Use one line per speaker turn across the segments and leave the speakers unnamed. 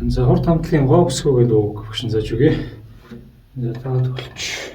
За хурд хамтлагийн гоо бүсгүйгээд үг багшин зааж өгье. За таад болч.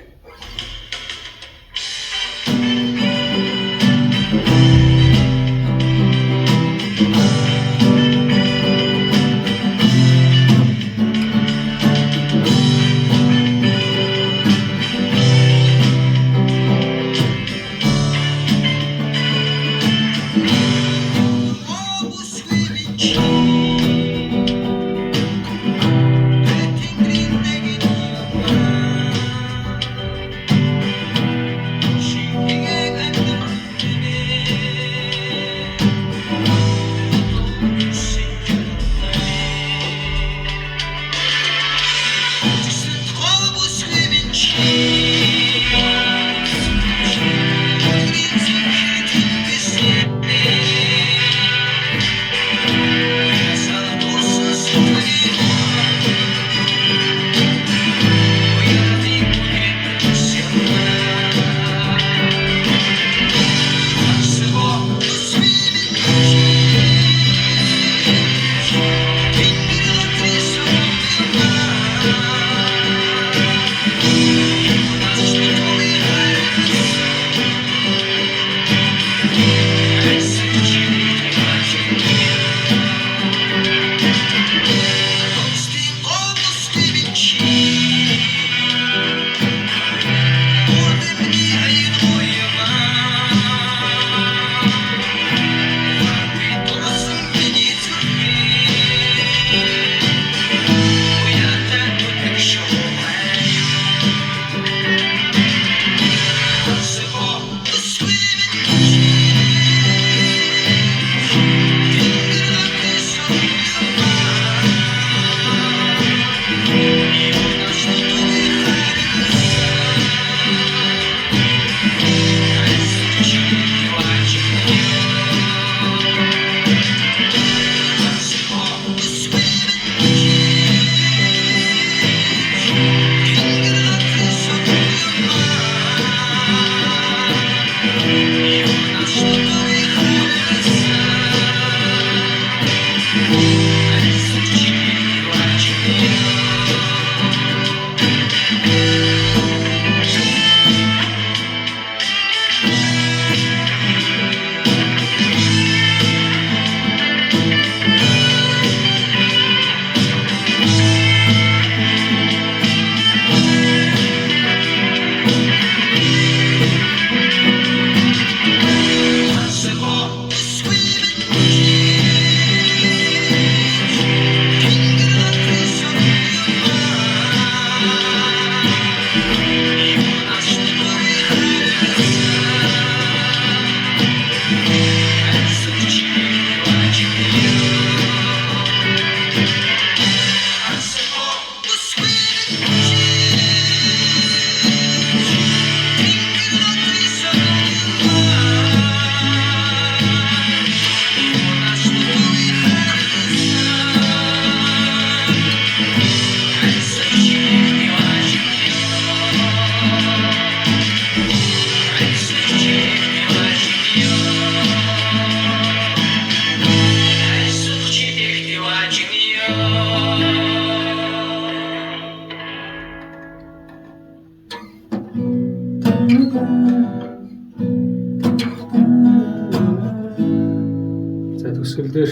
За төсөлдөр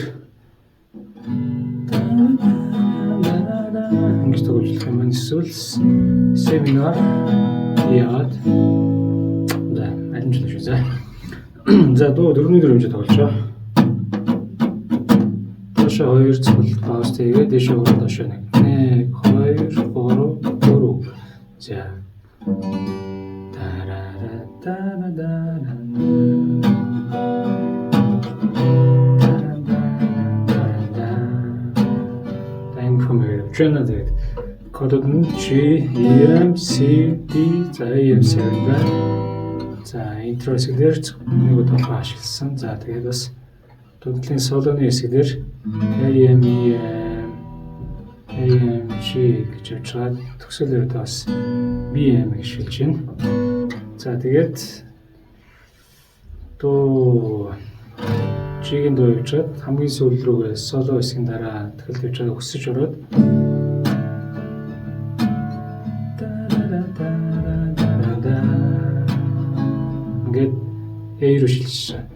ингэж төгөлжлөх юм байна. Эсвэл семинар яад. За алимжлаа шүү. За дуу 4-4 хэмжээ тоглолцоо. Дашаа 2 цогт пауз тэгээд дэшээ 3 дашаа 1 2 3 4. За Чэнэ тэгээд кодод нь G, EM, C, D, за EM байна. За интро хэсгээр нэг удаа ашигласан. За тэгээд бас дундлын солоны хэсгээр AM, G гэж яваад төгсөлөөр бас BM гэж шилж байна. За тэгээд дуу G G-ийн дуу явуулаад хамгийн сүүл рүүгээ соло хэсгийн дараа тэгэл явуулаад өсөж ороод ингээд A руу шилжиж байгаа.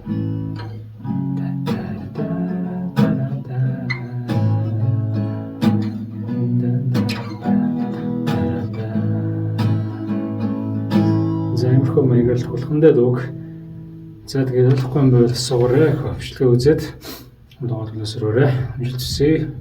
За иймэрхүү маягаар л хулхандаа дууг. За тэгээд болохгүй юм бол суугаарай, хөвчлөгөө үзээд дуугаар нөсрөөрэй. Амжилт хүсье.